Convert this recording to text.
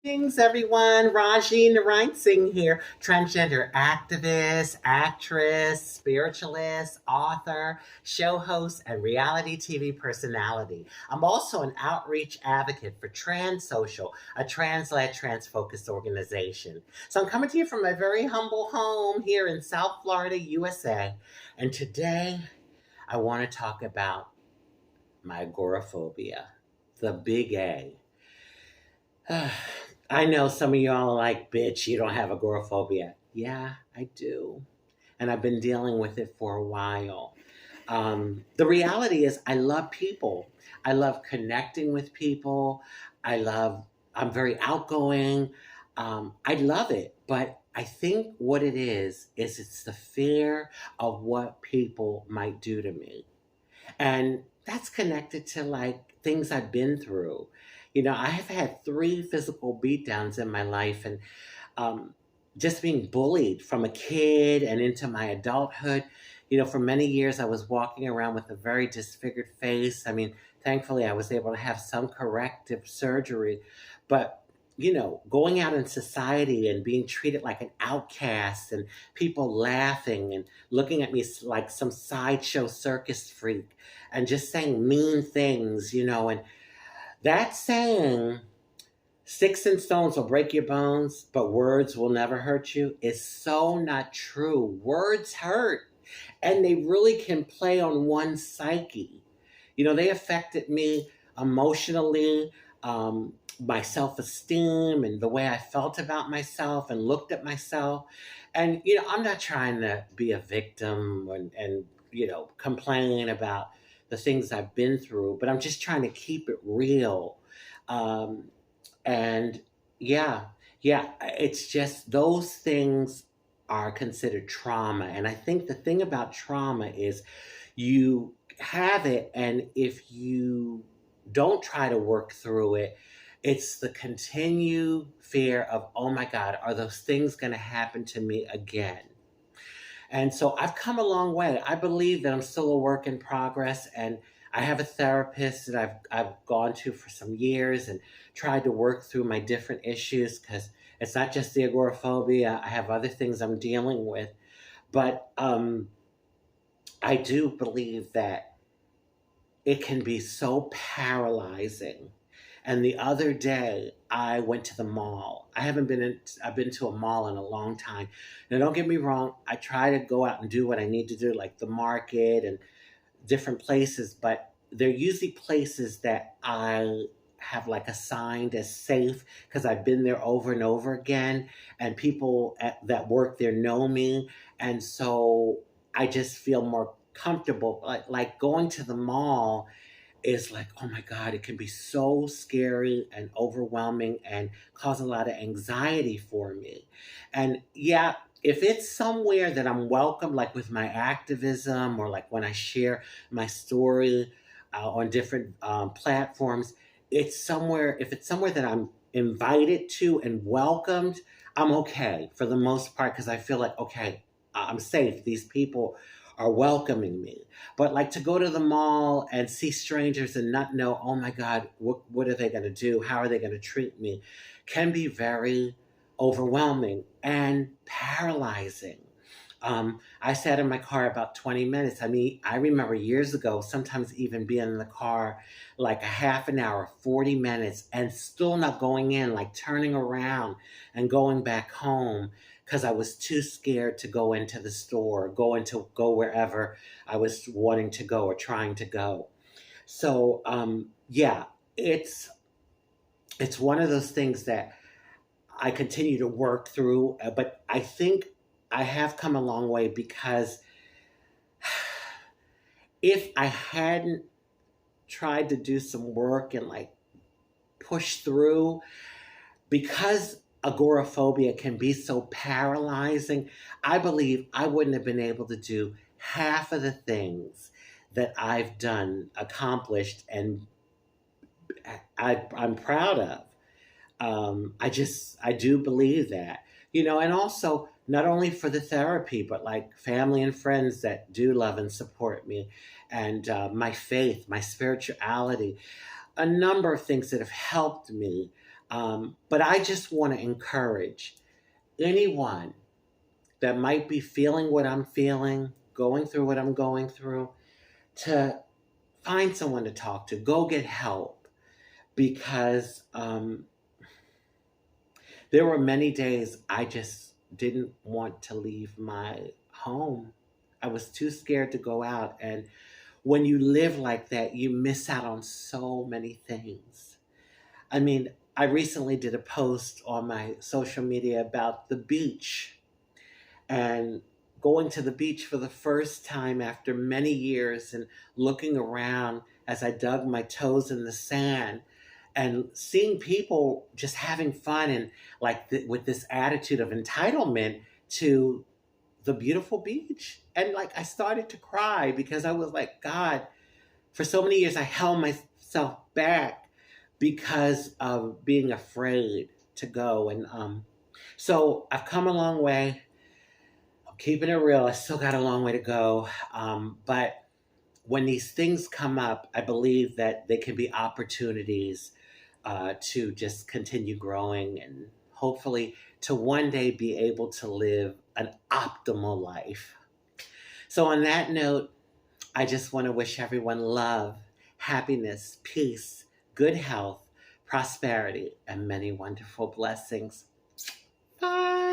Greetings, everyone. Rajee Narinesingh here, transgender activist, actress, spiritualist, author, show host, and reality TV personality. I'm also an outreach advocate for Trans Social, a trans-led, trans-focused organization. So I'm coming to you from my very humble home here in South Florida, USA. And today I want to talk about my agoraphobia, the big A. I know some of y'all are like, bitch, you don't have agoraphobia. Yeah, I do. And I've been dealing with it for a while. The reality is, I love people. I love connecting with people. I'm very outgoing. I love it. But I think what it is it's the fear of what people might do to me. And that's connected to like things I've been through. I have had three physical beatdowns in my life, and um, just being bullied from a kid and into my adulthood. For many years, I was walking around with a very disfigured face. I mean, thankfully, I was able to have some corrective surgery, but going out in society and being treated like an outcast and people laughing and looking at me like some sideshow circus freak and just saying mean things, and that saying, sticks and stones will break your bones, but words will never hurt you, is so not true. Words hurt, and they really can play on one's psyche. They affected me emotionally, my self esteem, and the way I felt about myself and looked at myself. And, I'm not trying to be a victim and complain about the things I've been through, but I'm just trying to keep it real. Um, and yeah, yeah, it's just those things are considered trauma. And I think the thing about trauma is you have it, and if you don't try to work through it, it's the continued fear of, oh my God, are those things going to happen to me again? And so I've come a long way. I believe that I'm still a work in progress, and I have a therapist that I've gone to for some years and tried to work through my different issues, because it's not just the agoraphobia. I have other things I'm dealing with, but I do believe that it can be so paralyzing. And the other day, I went to the mall. I've been to a mall in a long time. Now, don't get me wrong. I try to go out and do what I need to do, like the market and different places, but they're usually places that I have like assigned as safe because I've been there over and over again, and people that work there know me, and so I just feel more comfortable. Like going to the mall is like, oh my God, it can be so scary and overwhelming and cause a lot of anxiety for me. And yeah, if it's somewhere that I'm welcome, like with my activism or like when I share my story on different platforms, if it's somewhere that I'm invited to and welcomed, I'm okay for the most part because I feel like, okay, I'm safe. These people are welcoming me. But like to go to the mall and see strangers and not know, oh my God, what are they going to do? How are they going to treat me? Can be very overwhelming and paralyzing. I sat in my car about 20 minutes. I mean, I remember years ago, sometimes even being in the car like a half an hour, 40 minutes, and still not going in, like turning around and going back home because I was too scared to go into the store, go wherever I was wanting to go or trying to go. So yeah, it's it's one of those things that I continue to work through, but I think I have come a long way because if I hadn't tried to do some work and like push through, because agoraphobia can be so paralyzing, I believe I wouldn't have been able to do half of the things that I've done, accomplished, and I'm proud of. I do believe that, and also not only for the therapy, but like family and friends that do love and support me, and my faith, my spirituality, a number of things that have helped me. But I just want to encourage anyone that might be feeling what I'm feeling, going through what I'm going through, to find someone to talk to, go get help, because there were many days I just didn't want to leave my home. I was too scared to go out. And when you live like that, you miss out on so many things. I mean, I recently did a post on my social media about the beach and going to the beach for the first time after many years and looking around as I dug my toes in the sand and seeing people just having fun and like with this attitude of entitlement to the beautiful beach. And like I started to cry because I was like, God, for so many years I held myself back because of being afraid to go. And so I've come a long way. I'm keeping it real. I still got a long way to go. But when these things come up, I believe that they can be opportunities to just continue growing and hopefully to one day be able to live an optimal life. So, on that note, I just want to wish everyone love, happiness, peace, good health, prosperity, and many wonderful blessings. Bye.